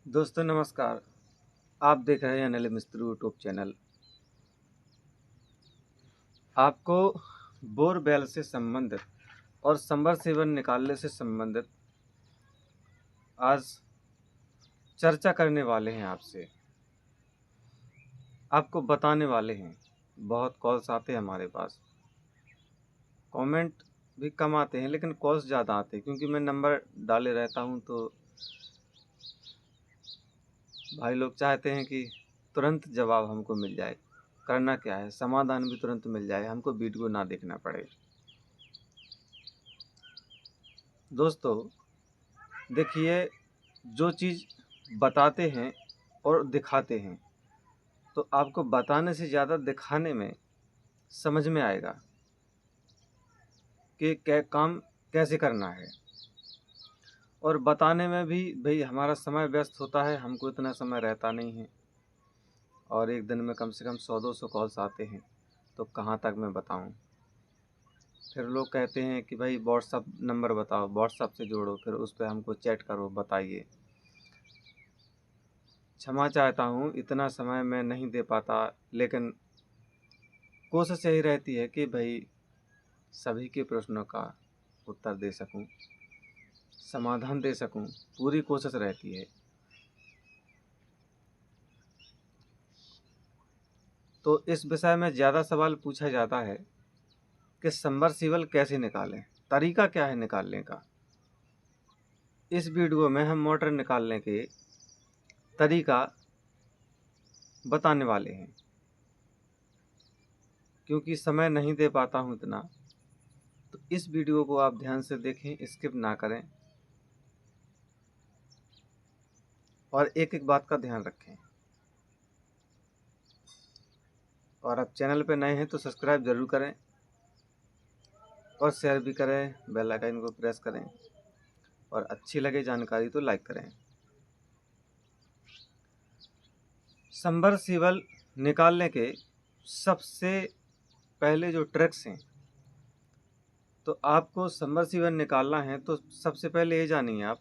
दोस्तों नमस्कार। आप देख रहे हैं अनिल मिस्त्री यूट्यूब चैनल। आपको बोरवेल से संबंधित और समरसेबल निकालने से संबंधित आज चर्चा करने वाले हैं। आपसे आपको बताने वाले हैं। बहुत कॉल्स आते हैं हमारे पास, कमेंट भी कम आते हैं लेकिन कॉल्स ज़्यादा आते हैं क्योंकि मैं नंबर डाले रहता हूं, तो भाई लोग चाहते हैं कि तुरंत जवाब हमको मिल जाए। करना क्या है, समाधान भी तुरंत मिल जाए, हमको वीडियो ना देखना पड़े। दोस्तों देखिए, जो चीज़ बताते हैं और दिखाते हैं तो आपको बताने से ज़्यादा दिखाने में समझ में आएगा कि क्या काम कैसे करना है। और बताने में भी भाई हमारा समय व्यस्त होता है, हमको इतना समय रहता नहीं है। और एक दिन में कम से कम 100-200 कॉल्स आते हैं, तो कहाँ तक मैं बताऊं। फिर लोग कहते हैं कि भाई व्हाट्सअप नंबर बताओ, व्हाट्सअप से जोड़ो, फिर उस पर हमको चैट करो, बताइए। क्षमा चाहता हूँ, इतना समय मैं नहीं दे पाता, लेकिन कोशिश यही रहती है कि भाई सभी के प्रश्नों का उत्तर दे सकूं, समाधान दे सकूं, पूरी कोशिश रहती है। तो इस विषय में ज़्यादा सवाल पूछा जाता है कि सबमर्सिबल कैसे निकालें, तरीका क्या है निकालने का। इस वीडियो में हम मोटर निकालने के तरीका बताने वाले हैं। क्योंकि समय नहीं दे पाता हूं इतना, तो इस वीडियो को आप ध्यान से देखें, स्किप ना करें और एक एक बात का ध्यान रखें। और आप चैनल पर नए हैं तो सब्सक्राइब ज़रूर करें और शेयर भी करें, बेल आइकन को प्रेस करें, और अच्छी लगे जानकारी तो लाइक करें। सबमर्सिबल निकालने के सबसे पहले जो ट्रिक्स हैं, तो आपको सबमर्सिबल निकालना है तो सबसे पहले ये जानिए आप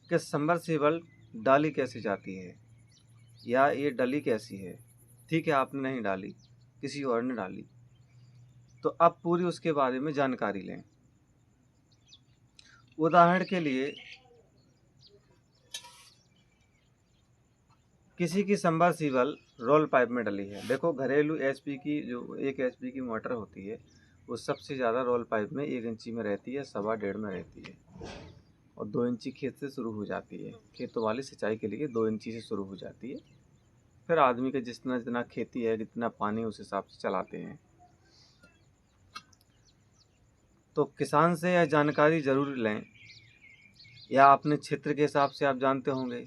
कि सबमर्सिबल डाली कैसे जाती है या ये डली कैसी है। ठीक है, आपने नहीं डाली, किसी और ने डाली, तो आप पूरी उसके बारे में जानकारी लें। उदाहरण के लिए, किसी की सबमर्सिबल रोल पाइप में डली है। देखो, घरेलू एचपी की जो 1 एचपी की मोटर होती है वो सबसे ज़्यादा रोल पाइप में 1 इंची में रहती है, 1.25 में रहती है, और 2 इंची खेत से शुरू हो जाती है। खेतों वाली सिंचाई के लिए 2 इंची से शुरू हो जाती है। फिर आदमी का जितना जितना खेती है, जितना पानी, उस हिसाब से चलाते हैं। तो किसान से यह जानकारी ज़रूर लें, या अपने क्षेत्र के हिसाब से आप जानते होंगे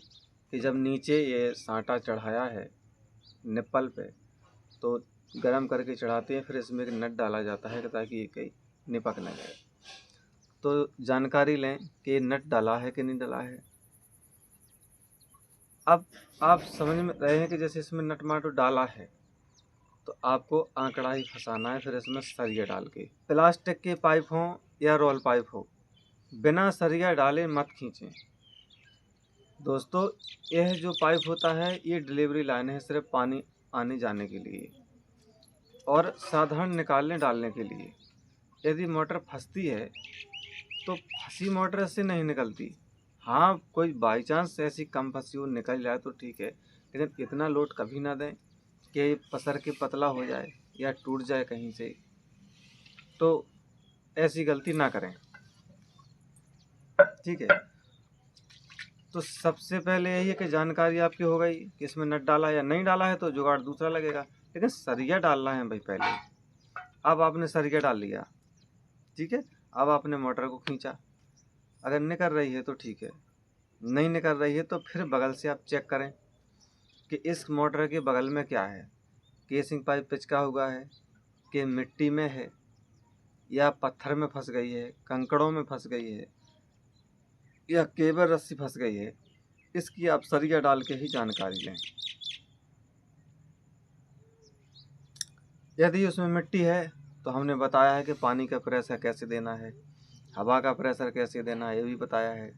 कि जब नीचे ये सांटा चढ़ाया है निप्पल पे, तो गरम करके चढ़ाते हैं, फिर इसमें एक नट डाला जाता है ताकि ये कहीं निपक न जाए। तो जानकारी लें कि नट डाला है कि नहीं डाला है। अब आप समझ में रहे हैं कि जैसे इसमें नट माटो डाला है, तो आपको आंकड़ा ही फंसाना है। फिर इसमें सरिया डाल के, प्लास्टिक के पाइप हो या रोल पाइप हो, बिना सरिया डाले मत खींचें। दोस्तों, यह जो पाइप होता है ये डिलीवरी लाइन है, सिर्फ पानी आने जाने के लिए और साधारण निकालने डालने के लिए। यदि मोटर फंसती है तो फंसी मोटर से नहीं निकलती। हाँ, कोई बाई चांस ऐसी कम फंसी हो निकल जाए तो ठीक है, लेकिन इतना लोड कभी ना दें कि पसर के पतला हो जाए या टूट जाए कहीं से। तो ऐसी गलती ना करें, ठीक है। तो सबसे पहले यही है कि जानकारी आपकी हो गई कि इसमें नट डाला या नहीं डाला है, तो जुगाड़ दूसरा लगेगा, लेकिन सरिया डालना है भाई पहले। अब आपने सरिया डाल लिया, ठीक है। अब आपने मोटर को खींचा, अगर निकल रही है तो ठीक है, नहीं निकल रही है तो फिर बगल से आप चेक करें कि इस मोटर के बगल में क्या है। केसिंग पाइप पिचका हुआ है कि मिट्टी में है, या पत्थर में फंस गई है, कंकड़ों में फंस गई है, या केबल रस्सी फंस गई है। इसकी आप सरिया डाल के ही जानकारी लें। यदि उसमें मिट्टी है तो हमने बताया है कि पानी का प्रेशर कैसे देना है, हवा का प्रेशर कैसे देना है, ये भी बताया है।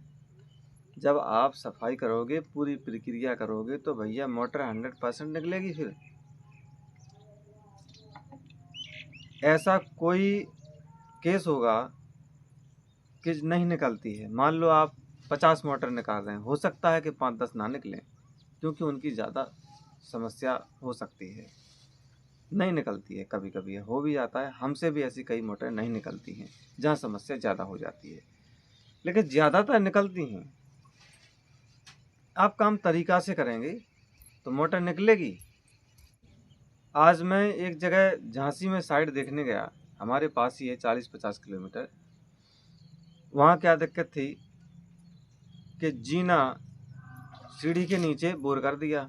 जब आप सफाई करोगे, पूरी प्रक्रिया करोगे, तो भैया मोटर 100% निकलेगी। फिर ऐसा कोई केस होगा कि नहीं निकलती है। मान लो आप 50 मोटर निकाल रहे हैं, हो सकता है कि 5-10 ना निकलें, क्योंकि उनकी ज़्यादा समस्या हो सकती है, नहीं निकलती है। कभी कभी हो भी जाता है, हमसे भी ऐसी कई मोटरें नहीं निकलती हैं जहाँ समस्या ज़्यादा हो जाती है, लेकिन ज़्यादातर निकलती हैं। आप काम तरीक़ा से करेंगे तो मोटर निकलेगी। आज मैं एक जगह झांसी में साइट देखने गया, हमारे पास ही है 40-50 किलोमीटर। वहाँ क्या दिक्कत थी कि जीना सीढ़ी के नीचे बोर कर दिया।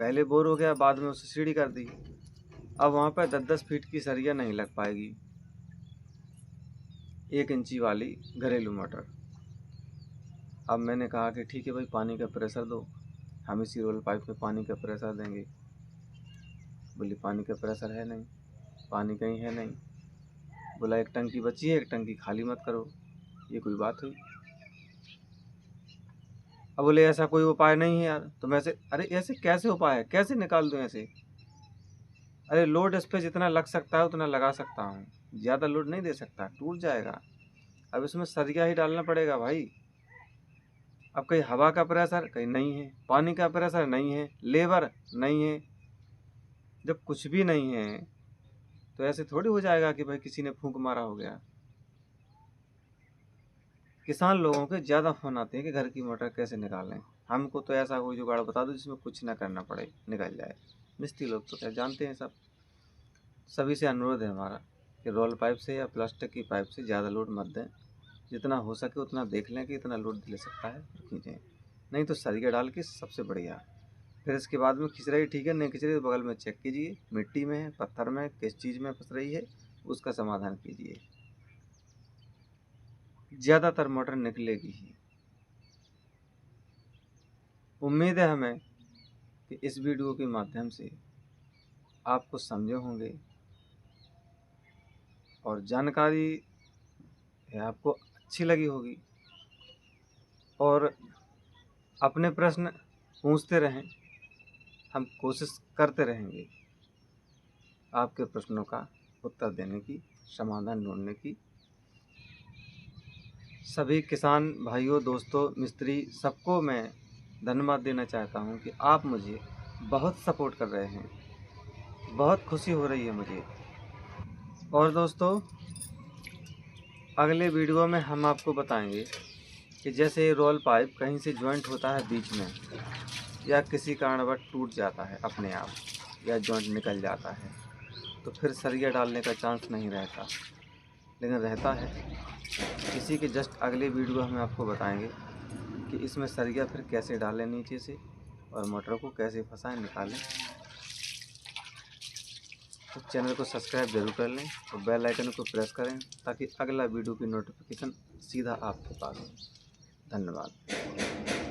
पहले बोर हो गया, बाद में उसे सीढ़ी कर दी। अब वहाँ पर 10-10 फीट की सरिया नहीं लग पाएगी, 1 इंची वाली घरेलू मोटर। अब मैंने कहा कि ठीक है भाई, पानी का प्रेशर दो, हम इसी रोल पाइप में पानी का प्रेशर देंगे। बोली पानी का प्रेशर है नहीं, पानी कहीं है नहीं। बोला एक टंकी बची है, एक टंकी खाली मत करो। ये कोई बात हुई? अब बोले ऐसा कोई उपाय नहीं है यार। तो मैं से अरे ऐसे कैसे उपाय है, कैसे निकाल दूँ ऐसे? अरे लोड इस पर जितना लग सकता है उतना लगा सकता हूँ, ज़्यादा लोड नहीं दे सकता, टूट जाएगा। अब इसमें सरिया ही डालना पड़ेगा भाई। अब कहीं हवा का प्रेशर कहीं नहीं है, पानी का प्रेशर नहीं है, लेबर नहीं है। जब कुछ भी नहीं है तो ऐसे थोड़ी हो जाएगा कि भाई किसी ने फूंक मारा हो गया। किसान लोगों के ज़्यादा फ़ोन आते हैं कि घर की मोटर कैसे निकालें। हमको तो ऐसा कोई जुगाड़ बता दो जिसमें कुछ ना करना पड़े, निकल जाए। मिस्त्री लोग तो क्या जानते हैं सब। सभी से अनुरोध है हमारा कि रोल पाइप से या प्लास्टिक की पाइप से ज़्यादा लोड मत दें। जितना हो सके उतना देख लें कि इतना लोड ले सकता है, फिर खींचें। नहीं तो सरिया डाल के सबसे बढ़िया। फिर इसके बाद में खिंच रही ठीक है, नहीं खिंच रही तो बगल में चेक कीजिए, मिट्टी में है, पत्थर में, किस चीज़ में फंस रही है, उसका समाधान कीजिए। ज़्यादातर मोटर निकलेगी ही। उम्मीद है हमें कि इस वीडियो के माध्यम से आप कुछ समझे होंगे और जानकारी है आपको अच्छी लगी होगी। और अपने प्रश्न पूछते रहें, हम कोशिश करते रहेंगे आपके प्रश्नों का उत्तर देने की, समाधान ढूंढने की। सभी किसान भाइयों, दोस्तों, मिस्त्री, सबको मैं धन्यवाद देना चाहता हूं कि आप मुझे बहुत सपोर्ट कर रहे हैं, बहुत खुशी हो रही है मुझे। और दोस्तों, अगले वीडियो में हम आपको बताएंगे कि जैसे रोल पाइप कहीं से जॉइंट होता है बीच में, या किसी कारणवश टूट जाता है अपने आप, या जॉइंट निकल जाता है, तो फिर सरिया डालने का चांस नहीं रहता, लेकिन रहता है। इसी के जस्ट अगले वीडियो हम आपको बताएंगे कि इसमें सरिया फिर कैसे डालें नीचे से, और मोटर को कैसे फंसाएं, निकालें। तो चैनल को सब्सक्राइब जरूर कर लें और बेल आइकन को प्रेस करें ताकि अगला वीडियो की नोटिफिकेशन सीधा आपके पास हो। धन्यवाद।